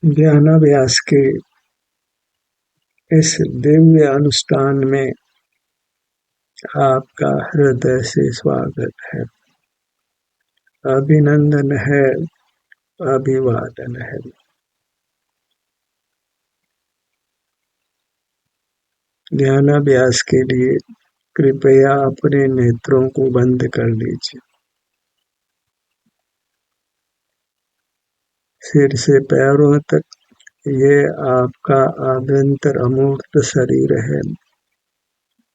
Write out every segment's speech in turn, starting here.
ज्ञानाभ्यास के इस दिव्य अनुष्ठान में आपका हृदय से स्वागत है। अभिनंदन है, अभिवादन है। ध्यानाभ्यास के लिए कृपया अपने नेत्रों को बंद कर लीजिए। सिर से पैरों तक ये आपका आभ्यंतर अमूर्त शरीर है,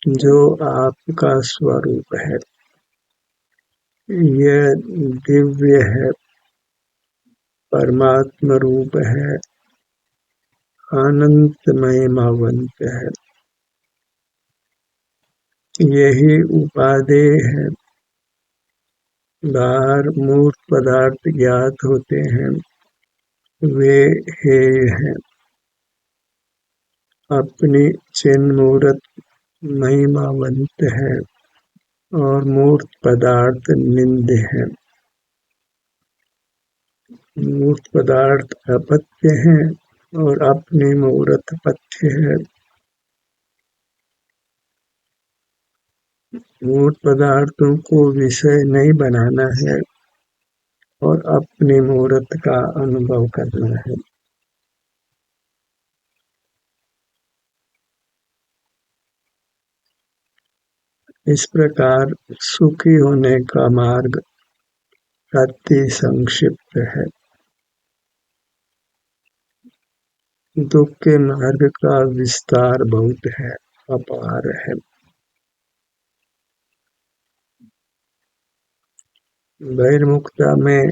जो आपका स्वरूप है। यह दिव्य है, परमात्म रूप है, आनंदमय मावंत है। यही उपादेय है। बाहर मूर्त पदार्थ ज्ञात होते हैं, वे हेय हैं। अपनी चिन्ह मूर्त महिमावंत है और मूर्त पदार्थ निंद्य है। मूर्त पदार्थ अपत्य हैं और अपनी मूर्त पथ्य है। मूर्त पदार्थों को विषय नहीं बनाना है और अपनी मूर्त का अनुभव करना है। इस प्रकार सुखी होने का मार्ग अति संक्षिप्त है। दुख के मार्ग का विस्तार बहुत है, अपार है। बहिर्मुखता में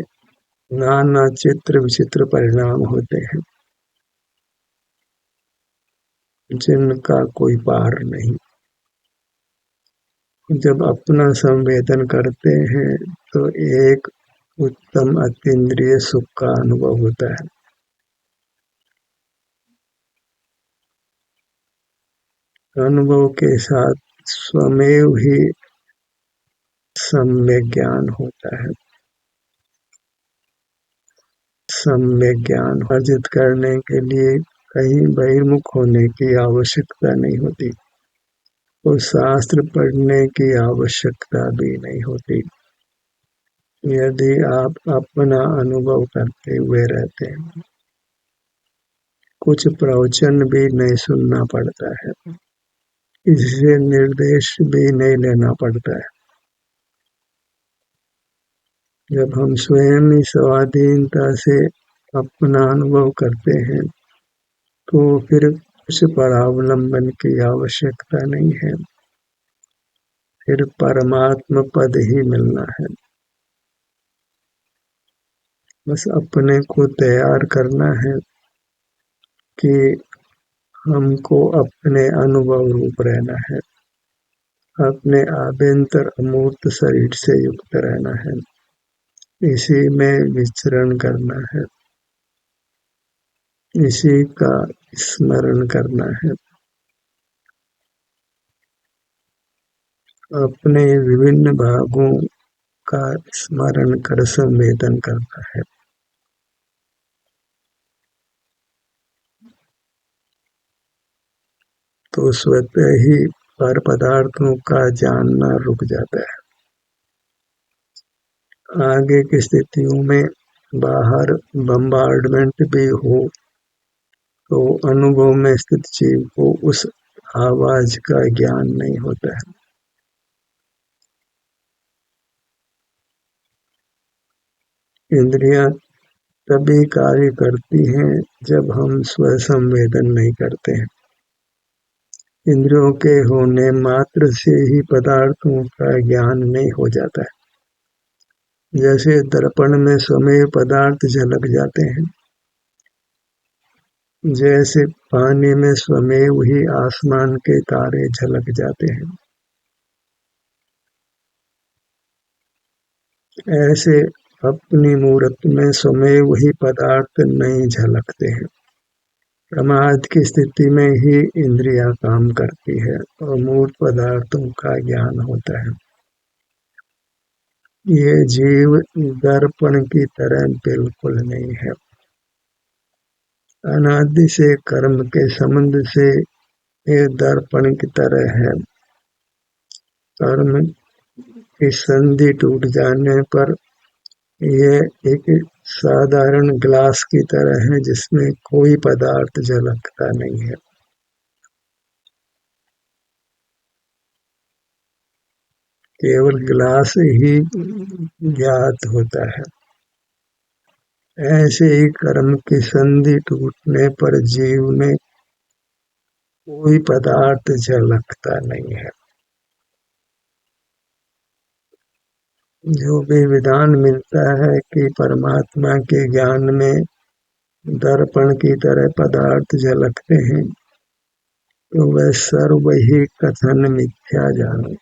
नाना चित्र विचित्र परिणाम होते हैं, जिनका कोई पार नहीं। जब अपना संवेदन करते हैं तो एक उत्तम अतीन्द्रिय सुख का अनुभव होता है। अनुभव के साथ स्वमेव ही सम्यक ज्ञान होता है। सम्यक ज्ञान अर्जित करने के लिए कहीं बहिर्मुख होने की आवश्यकता नहीं होती और शास्त्र पढ़ने की आवश्यकता भी नहीं होती। यदि आप अपना अनुभव करते हुए रहते हैं, कुछ प्रवचन भी नहीं सुनना पड़ता है, इससे निर्देश भी नहीं लेना पड़ता है। जब हम स्वयं ही स्वाधीनता से अपना अनुभव करते हैं तो फिर कुछ परावलंबन की आवश्यकता नहीं है। फिर परमात्म पद ही मिलना है। बस अपने को तैयार करना है कि हमको अपने अनुभव रूप रहना है, अपने आभ्यंतर अमूर्त शरीर से युक्त रहना है, इसी में विचरण करना है, इसी का स्मरण करना है। अपने विभिन्न भागों का स्मरण कर संवेदन करना है। तो स्वतः ही पर पदार्थों का जानना रुक जाता है। आगे की स्थितियों में बाहर बम्बार्डमेंट भी हो तो अनुभव में स्थित जीव को उस आवाज का ज्ञान नहीं होता है। इंद्रियां तभी कार्य करती हैं जब हम स्वसंवेदन नहीं करते हैं। इंद्रियों के होने मात्र से ही पदार्थों का ज्ञान नहीं हो जाता है। जैसे दर्पण में स्वमेव पदार्थ झलक जाते हैं, जैसे पानी में स्वमेव ही आसमान के तारे झलक जाते हैं, ऐसे अपनी मूर्त में स्वमेव ही पदार्थ नहीं झलकते हैं। प्रमाद की स्थिति में ही इंद्रियां काम करती है और मूर्त पदार्थों का ज्ञान होता है। ये जीव दर्पण की तरह बिल्कुल नहीं है। अनादि से कर्म के संबंध से ये दर्पण की तरह है। कर्म की संधि टूट जाने पर यह एक साधारण ग्लास की तरह है जिसमें कोई पदार्थ झलकता नहीं है। केवल ग्लास ही ज्ञात होता है। ऐसे ही कर्म की संधि टूटने पर जीव में कोई पदार्थ झलकता नहीं है। जो भी विधान मिलता है कि परमात्मा के ज्ञान में दर्पण की तरह पदार्थ झलकते हैं, तो वह सर्व ही कथन मिथ्या जानो।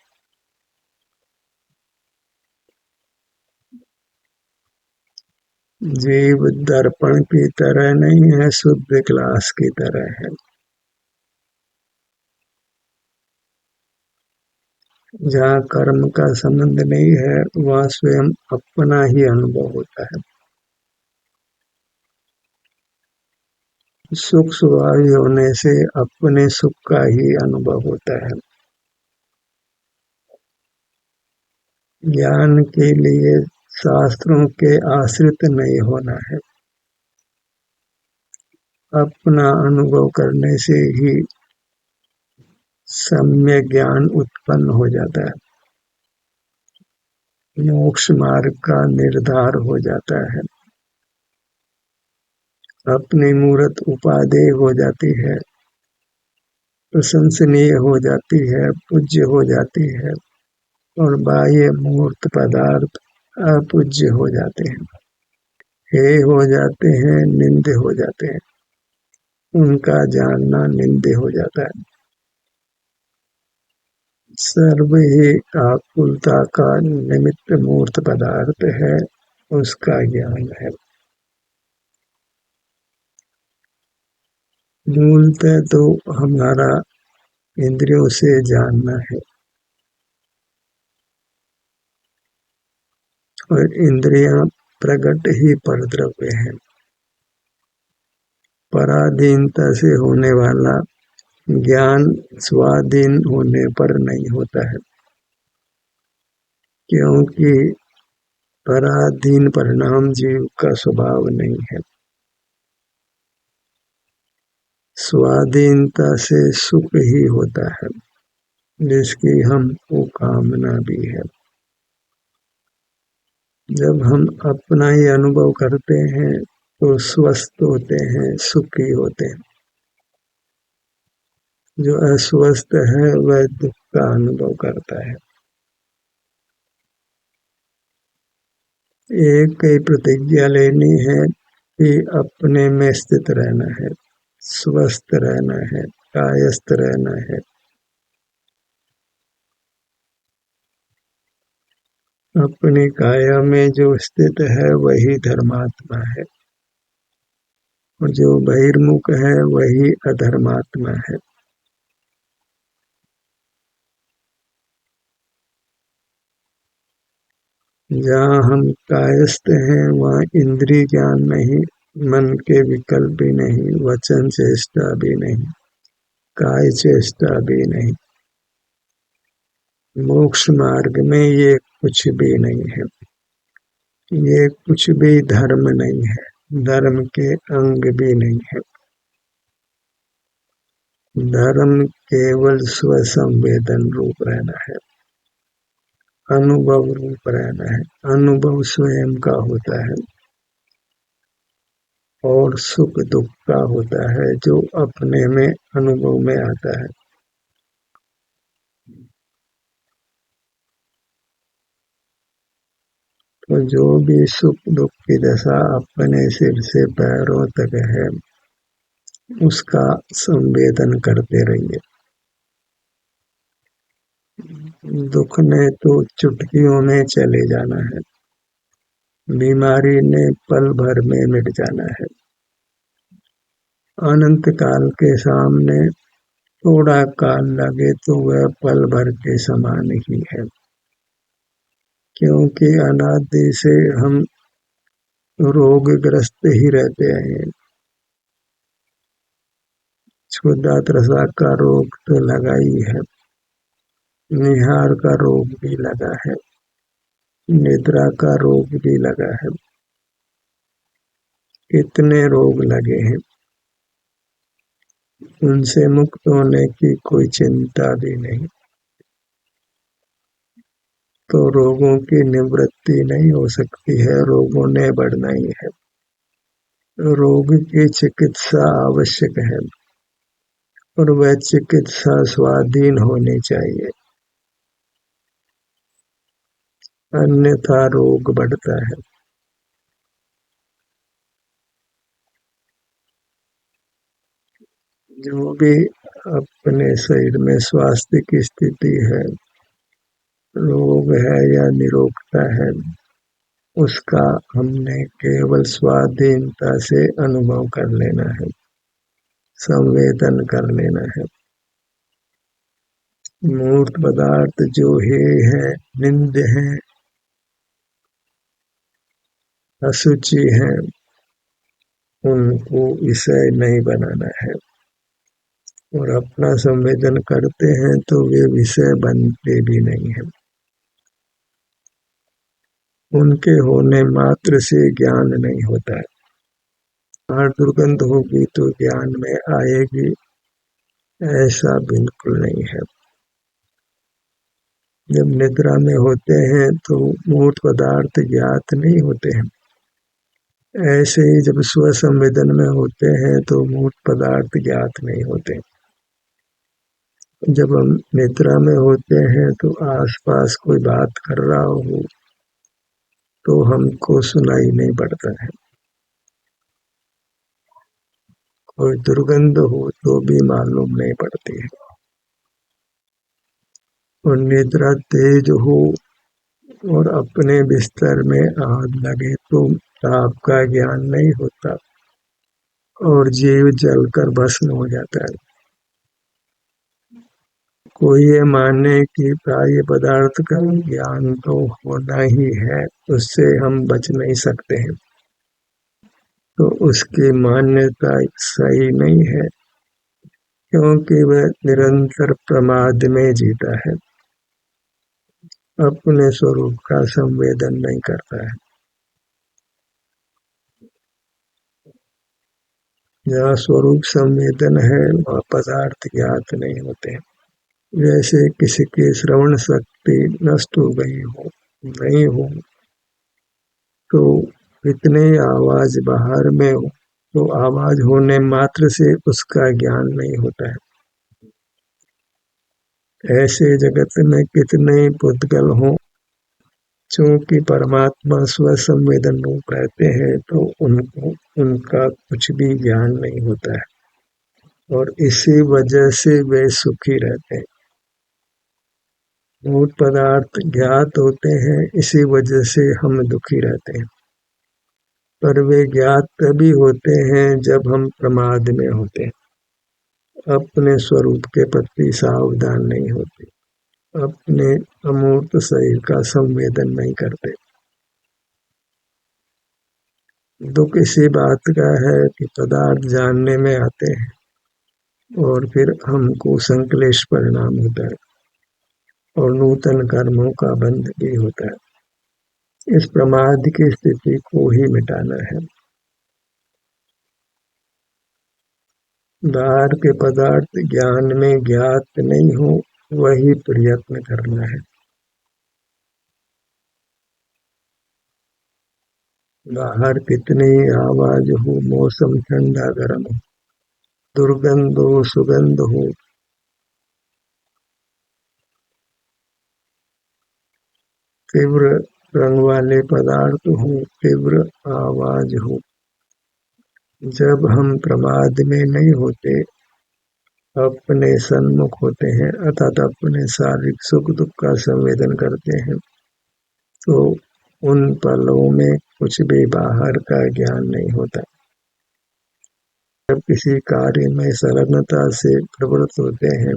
जीव दर्पण की तरह नहीं है, शुद्ध ग्लास की तरह है। जहाँ कर्म का संबंध नहीं है वहाँ स्वयं अपना ही अनुभव होता है। सुख स्वभावी होने से अपने सुख का ही अनुभव होता है। ज्ञान के लिए शास्त्रों के आश्रित नहीं होना है। अपना अनुभव करने से ही सम्यक ज्ञान उत्पन्न हो जाता है। मोक्ष मार्ग का निर्धार हो जाता है। अपनी मूर्त उपादेय हो जाती है, प्रशंसनीय हो जाती है, पूज्य हो जाती है, और बाह्य मूर्त पदार्थ अपूज्य हो जाते हैं, हे हो जाते हैं, निंदे हो जाते हैं। उनका जानना निंदे हो जाता है। सर्व ही आकुलता का निमित्त मूर्त पदार्थ है, उसका ज्ञान है। मूलतः तो हमारा इंद्रियों से जानना है, और इंद्रियां प्रगट ही परद्रव्य है। पराधीनता से होने वाला ज्ञान स्वाधीन होने पर नहीं होता है, क्योंकि पराधीन परिणाम जीव का स्वभाव नहीं है। स्वाधीनता से सुख ही होता है, जिसकी हमको कामना भी है। जब हम अपना ही अनुभव करते हैं तो स्वस्थ होते हैं, सुखी होते हैं। जो अस्वस्थ है वह दुख का अनुभव करता है। एक ही प्रतिज्ञा लेनी है कि अपने में स्थित रहना है, स्वस्थ रहना है, कायस्थ रहना है। अपनी काया में जो स्थित है वही धर्मात्मा है, और जो बहिर्मुख है वही अधर्मात्मा है। जहाँ हम कायस्थ हैं वहाँ इंद्रिय ज्ञान नहीं, मन के विकल्प भी नहीं, वचन चेष्टा भी नहीं, काय चेष्टा भी नहीं। मोक्ष मार्ग में ये कुछ भी नहीं है। ये कुछ भी धर्म नहीं है, धर्म के अंग भी नहीं है। धर्म केवल स्वसंवेदन रूप रहना है, अनुभव रूप रहना है। अनुभव स्वयं का होता है, और सुख दुख का होता है जो अपने में अनुभव में आता है। तो जो भी सुख दुख की दशा अपने सिर से पैरों तक है, उसका संवेदन करते रहिए। दुख ने तो चुटकियों में चले जाना है, बीमारी ने पल भर में मिट जाना है। अनंत काल के सामने थोड़ा काल लगे तो वह पल भर के समान ही है, क्योंकि अनादि से हम रोगग्रस्त ही रहते हैं। क्षुधा त्रसा का रोग तो लगा ही है, निहार का रोग भी लगा है, निद्रा का रोग भी लगा है, कितने रोग लगे हैं। उनसे मुक्त होने की कोई चिंता भी नहीं, तो रोगों की निवृत्ति नहीं हो सकती है, रोगों ने बढ़ना ही है। रोग की चिकित्सा आवश्यक है और वह चिकित्सा स्वाधीन होनी चाहिए, अन्यथा रोग बढ़ता है। जो भी अपने शरीर में स्वास्थ्य की स्थिति है, रोग है या निरोगता है, उसका हमने केवल स्वाधीनता से अनुभव कर लेना है, संवेदन कर लेना है। मूर्त पदार्थ जो है निंद है, अशुचि है, उनको विषय नहीं बनाना है और अपना संवेदन करते हैं तो वे विषय बनते भी नहीं है। उनके होने मात्र से ज्ञान नहीं होता है। हर दुर्गंध होगी तो ज्ञान में आएगी, ऐसा बिल्कुल नहीं है। जब निद्रा में होते हैं तो मूर्त पदार्थ ज्ञात नहीं होते हैं, ऐसे ही जब स्व संवेदन में होते हैं तो मूर्त पदार्थ ज्ञात नहीं होते। जब हम निद्रा में होते हैं तो आसपास कोई बात कर रहा हो तो हमको सुनाई नहीं पड़ता है, कोई दुर्गंध हो तो भी मालूम नहीं पड़ती है, और निद्रा तेज हो और अपने बिस्तर में आग लगे तो ताप का ज्ञान नहीं होता और जीव जलकर भस्म हो जाता है। कोई ये माने कि प्राय पदार्थ का ज्ञान तो होना ही है, उससे हम बच नहीं सकते हैं, तो उसकी मान्यता सही नहीं है, क्योंकि वह निरंतर प्रमाद में जीता है, अपने स्वरूप का संवेदन नहीं करता है। जहाँ स्वरूप संवेदन है वहाँ पदार्थ ज्ञात नहीं होते। जैसे किसी की श्रवण शक्ति नष्ट हो गई हो, नहीं हो, तो इतने आवाज बाहर में हो तो आवाज होने मात्र से उसका ज्ञान नहीं होता है। ऐसे जगत में कितने पुद्गल हों, चूंकि परमात्मा स्व संवेदन रूप रहते हैं तो उनको उनका कुछ भी ज्ञान नहीं होता है और इसी वजह से वे सुखी रहते हैं। मूल पदार्थ ज्ञात होते हैं, इसी वजह से हम दुखी रहते हैं, पर वे ज्ञात तभी होते हैं जब हम प्रमाद में होते हैं, अपने स्वरूप के प्रति सावधान नहीं होते, अपने अमूर्त शरीर का संवेदन नहीं करते। दुख इसी बात का है कि पदार्थ जानने में आते हैं और फिर हमको संक्लेश परिणाम होता है और नूतन कर्मों का बंध भी होता है। इस प्रमाद की स्थिति को ही मिटाना है। बाहर के पदार्थ ज्ञान में ज्ञात नहीं हो, वही प्रयत्न करना है। बाहर कितनी आवाज हो, मौसम ठंडा गर्म हो, दुर्गंध हो सुगंध हो, तीव्र रंग वाले पदार्थ हो, तीव्र आवाज हो, जब हम प्रमाद में नहीं होते, अपने सन्मुख होते हैं अर्थात अपने शारीरिक सुख दुख का संवेदन करते हैं, तो उन पलों में कुछ भी बाहर का ज्ञान नहीं होता। जब किसी कार्य में संलग्नता से प्रवृत्त होते हैं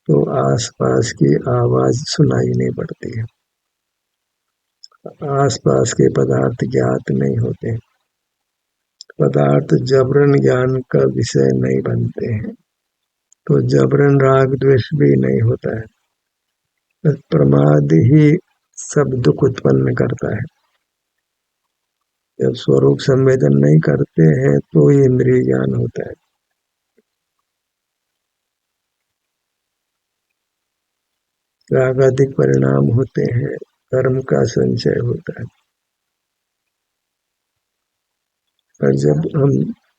तो आसपास की आवाज सुनाई नहीं पड़ती है, आसपास के पदार्थ ज्ञात नहीं होते, पदार्थ जबरन ज्ञान का विषय नहीं बनते हैं। तो जबरन राग द्वेष भी नहीं होता है। बस प्रमाद ही सब दुख उत्पन्न करता है। जब स्वरूप संवेदन नहीं करते हैं तो इंद्रिय ज्ञान होता है। रागाधिक परिणाम होते हैं, कर्म का संचय होता है। पर जब हम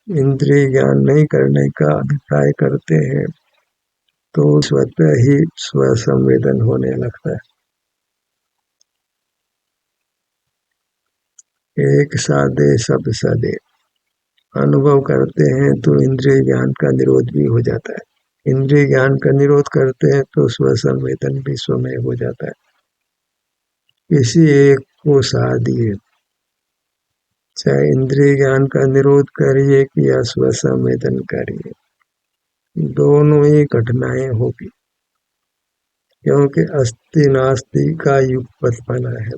इंद्रिय ज्ञान नहीं करने का अभिप्राय करते हैं तो स्वतः ही स्वसंवेदन होने लगता है। एक साधे सब साधे अनुभव करते हैं तो इंद्रिय ज्ञान का निरोध भी हो जाता है। इंद्रिय ज्ञान का निरोध करते हैं तो स्वसंवेदन भी स्वमय हो जाता है। किसी एक को साधिए, चाहे इंद्रिय ज्ञान का निरोध करिए कि या स्वसंवेदन करिए, दोनों ही घटनाएं होगी, क्योंकि अस्ति नास्ति का युगपत बना है।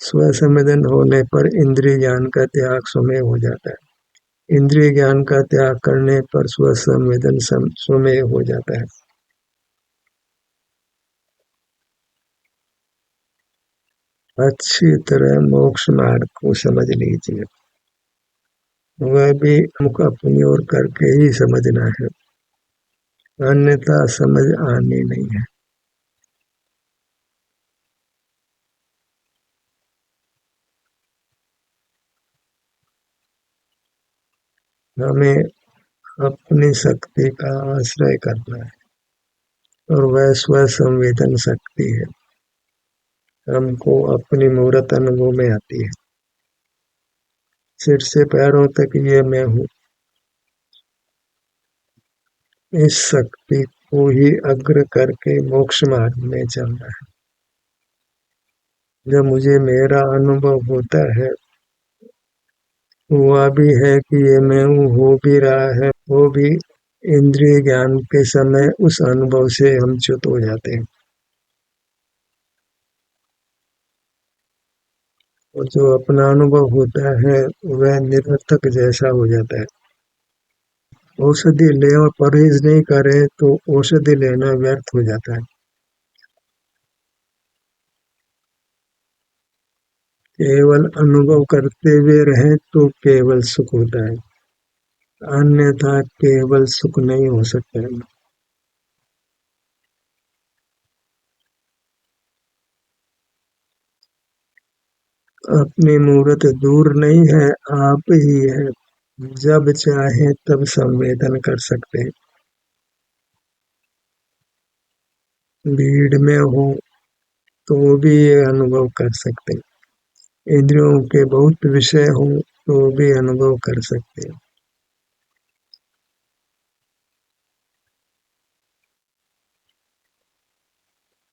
स्वसंवेदन होने पर इंद्रिय ज्ञान का त्याग स्वमय हो जाता है। इंद्रिय ज्ञान का त्याग करने पर स्वसंवेदन स्वमय हो जाता है। अच्छी तरह मोक्ष मार्ग को समझ लीजिए, वह भी मुख अपनी ओर करके ही समझना है, अन्यथा समझ आनी नहीं है। हमें अपनी शक्ति का आश्रय करना है और वह स्वसंवेदन शक्ति है, हमको अपनी मूर्त अनुभव में आती है। सिर से पैरों तक ये मैं हूँ, इस शक्ति को ही अग्र करके मोक्ष मार्ग में चलना है। जब मुझे मेरा अनुभव होता है, हुआ भी है कि ये मैं हूँ, हो भी रहा है, वो भी इंद्रिय ज्ञान के समय उस अनुभव से हम च्युत हो जाते हैं। और जो अपना अनुभव होता है वह निरर्थक जैसा हो जाता है। औषधि ले और परहेज नहीं करे तो औषधि लेना व्यर्थ हो जाता है। केवल अनुभव करते हुए रहे तो केवल सुख होता है, अन्यथा केवल सुख नहीं हो सकता है। अपनी मूर्त दूर नहीं है, आप ही है। जब चाहे तब संवेदन कर सकते हैं। भीड़ में हो तो भी ये अनुभव कर सकते हैं। इंद्रियों के बहुत विषय हो तो भी अनुभव कर सकते हैं।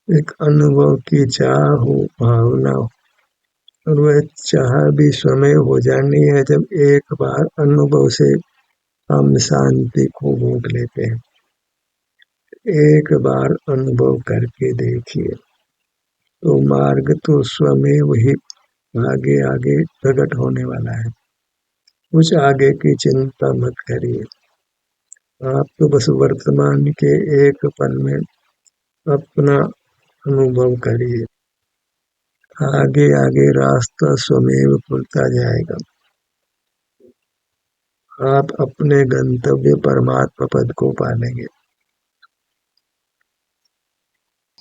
एक अनुभव की चाह हो, भावना हो, और वह चाह भी स्वमय हो जानी है जब एक बार अनुभव से हम शांति को भोग लेते हैं। एक बार अनुभव करके देखिए, तो मार्ग तो स्वमेव ही आगे आगे प्रकट होने वाला है। कुछ आगे की चिंता मत करिए, आप तो बस वर्तमान के एक पल में अपना अनुभव करिए। आगे आगे रास्ता स्वमेव खुलता जाएगा। आप अपने गंतव्य परमात्मा पद को पालेंगे।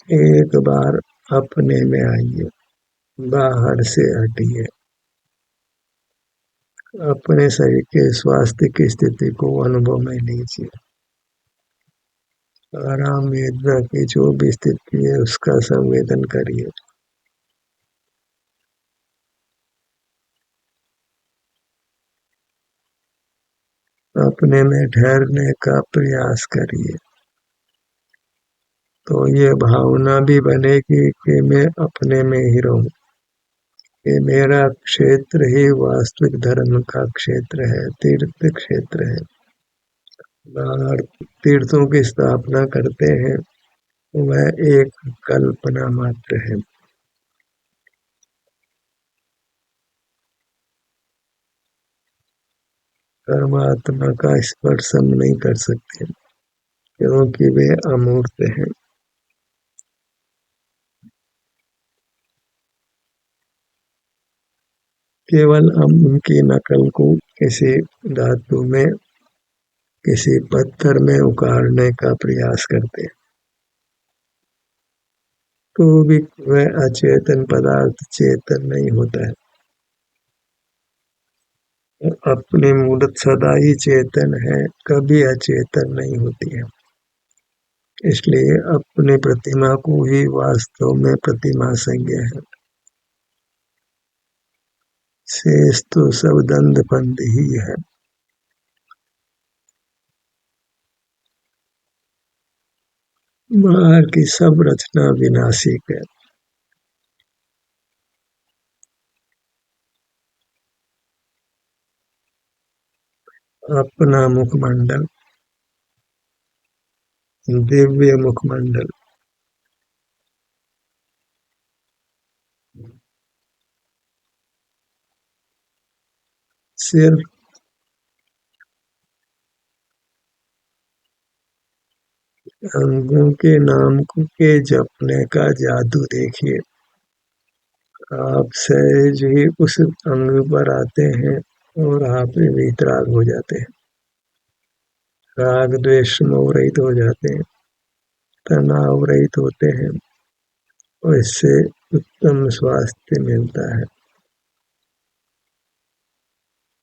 एक बार अपने में आइए, बाहर से हटिए, अपने शरीर के स्वास्थ्य की स्थिति को अनुभव में लीजिए। आराम वेदना की जो भी स्थिति है उसका संवेदन करिए। अपने में ठहरने का प्रयास करिए, तो ये भावना भी बनेगी कि मैं अपने में ही रहूं। ये मेरा क्षेत्र ही वास्तविक धर्म का क्षेत्र है, तीर्थ क्षेत्र है। बाहर तीर्थों की स्थापना करते हैं, वह एक कल्पना मात्र है। परमात्मा का स्पर्श हम नहीं कर सकते, क्योंकि वे अमूर्त हैं। केवल हम उनकी नकल को किसी धातु में, किसी पत्थर में उकारने का प्रयास करते हैं, तो भी वह अचेतन पदार्थ चेतन नहीं होता है। अपनी मूलत सदा ही चेतन है, कभी अचेतन नहीं होती है। इसलिए अपनी प्रतिमा को ही वास्तव में प्रतिमा संज्ञ है। शेष तो सब दंड फंद ही है। बाहर की सब रचना विनाशी है। अपना मुखमंडल, दिव्य मुखमंडल, सिर्फ अंगों के नाम के जपने का जादू देखिए। आप सहज ही उस अंग पर आते हैं और आप वीतराग हो जाते हैं, राग द्वेष मोह रहित हो जाते हैं, तनाव रहित होते हैं, और इससे उत्तम स्वास्थ्य मिलता है।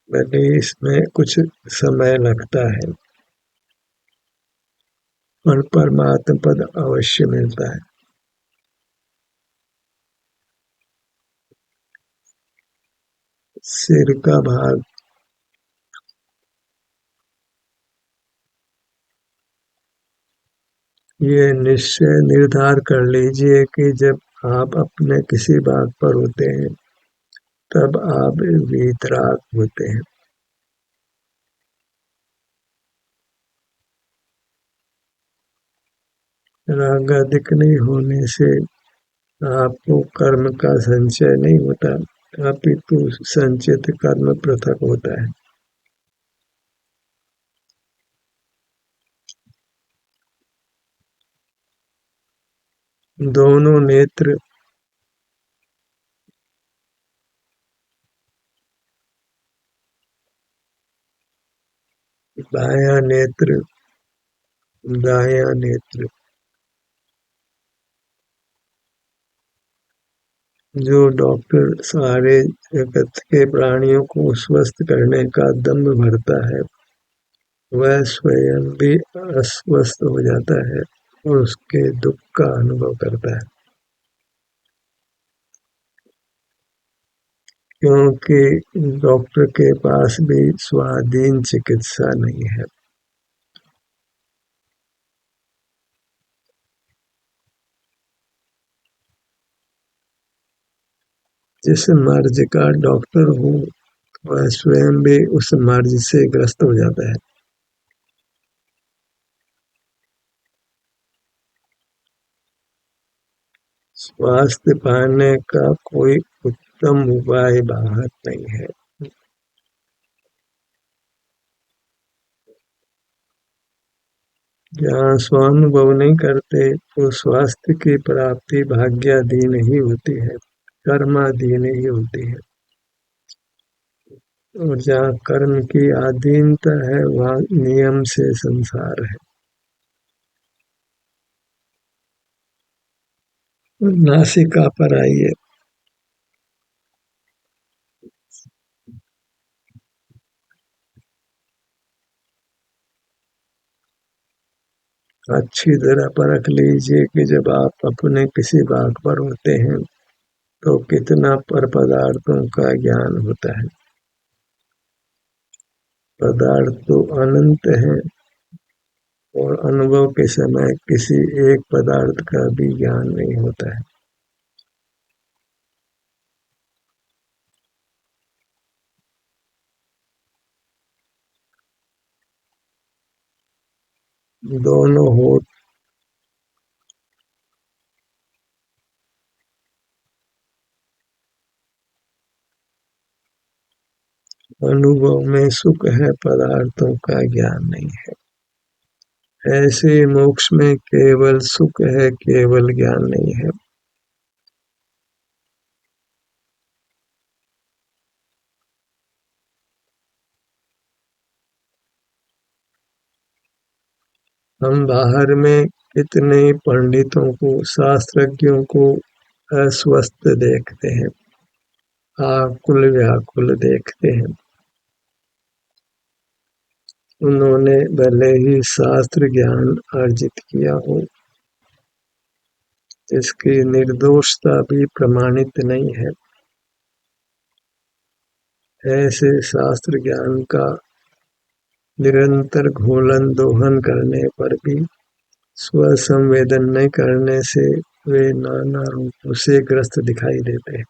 भले इसमें कुछ समय लगता है, पर परमात्म पद अवश्य मिलता है। सिर का भाग, ये निश्चय निर्धार कर लीजिए कि जब आप अपने किसी भाग पर होते हैं, तब आप वीतराग होते हैं। राग अधिक नहीं होने से आपको कर्म का संचय नहीं होता, अपितु संचित कर्म पृथक होता है। दोनों नेत्र, बायां नेत्र, दायां नेत्र, जो डॉक्टर सारे जगत के प्राणियों को स्वस्थ करने का दम्भ भरता है, वह स्वयं भी अस्वस्थ हो जाता है और उसके दुख का अनुभव करता है, क्योंकि डॉक्टर के पास भी स्वाधीन चिकित्सा नहीं है। जिस मर्ज का डॉक्टर हो, वह स्वयं भी उस मर्ज से ग्रस्त हो जाता है। स्वास्थ्य पाने का कोई उत्तम उपाय बाहर नहीं है। जहाँ स्वानुभव नहीं करते, तो स्वास्थ्य की प्राप्ति भाग्याधीन ही होती है, कर्माधीन ही होती है। और जहाँ कर्म की अधीनता है, वहाँ नियम से संसार है। नासिका पर आइए। अच्छी तरह परख लीजिए कि जब आप अपने किसी भाग पर होते हैं, तो कितना पर पदार्थों का ज्ञान होता है। पदार्थ तो अनंत है, और अनुभव के समय किसी एक पदार्थ का भी ज्ञान नहीं होता है। दोनों हो, अनुभव में सुख है, पदार्थों का ज्ञान नहीं है। ऐसे मोक्ष में केवल सुख है, केवल ज्ञान नहीं है। हम बाहर में कितने पंडितों को, शास्त्रज्ञों को अस्वस्थ देखते हैं, आकुल व्याकुल देखते हैं। उन्होंने भले ही शास्त्र ज्ञान अर्जित किया हो, इसकी निर्दोषता भी प्रमाणित नहीं है। ऐसे शास्त्र ज्ञान का निरंतर घोलन दोहन करने पर भी स्वसंवेदन नहीं करने से वे नाना रूपों से ग्रस्त दिखाई देते हैं।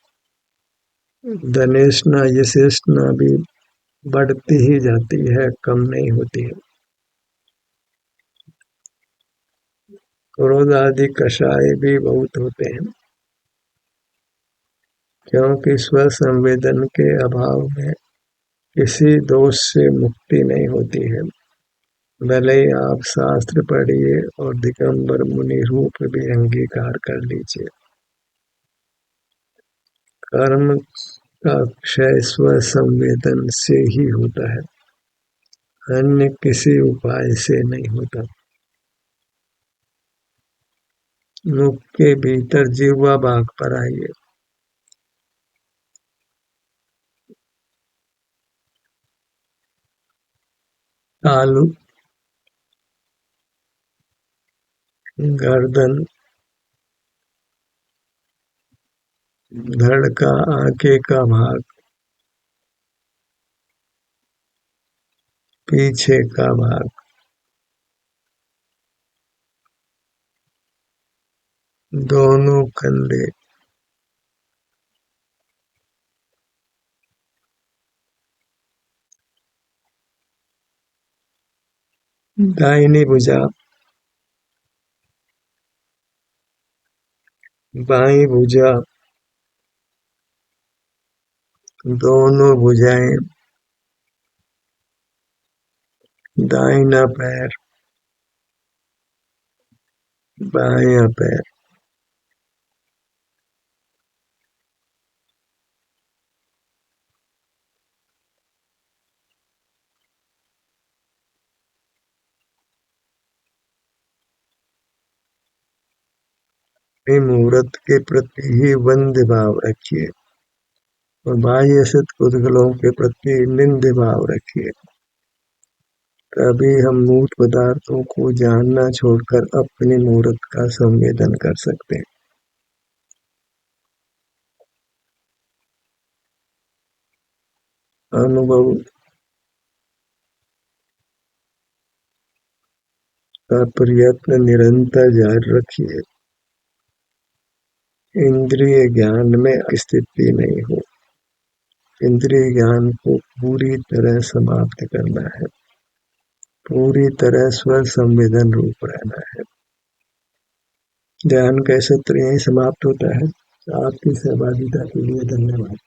धनेष्णा यशेष्णा भी बढ़ती ही जाती है, कम नहीं होती है। क्रोध आदि कषाय भी बहुत होते हैं, क्योंकि स्वसंवेदन के अभाव में किसी दोष से मुक्ति नहीं होती है। भले ही आप शास्त्र पढ़िए और दिगंबर मुनि रूप भी अंगीकार कर लीजिए, कर्म का क्षय स्वसंवेदन से ही होता है, अन्य किसी उपाय से नहीं होता। मुख के भीतर जिह्वा भाग पर आइए। तालु, गर्दन, धड़ का आगे का भाग, पीछे का भाग, दोनों कंधे, दाहिनी भुजा, बाईं भुजा, दोनों भुजाएं, दाहिना पैर, बायां पैर, मुहूर्त के प्रति ही वंद्य भाव रखिए और बाह्य सत्पुद्गलों के प्रति निंद्य भाव रखिए। तभी हम मूर्त पदार्थों को जानना छोड़कर अपने मुहूर्त का संवेदन कर सकते हैं। अनुभव का प्रयत्न निरंतर जारी रखिए। इंद्रिय ज्ञान में स्थिति नहीं हो, इंद्रिय ज्ञान को पूरी तरह समाप्त करना है, पूरी तरह स्व संवेदन रूप रहना है। ध्यान का सत्र यही समाप्त होता है। आपकी सहभागिता के लिए धन्यवाद।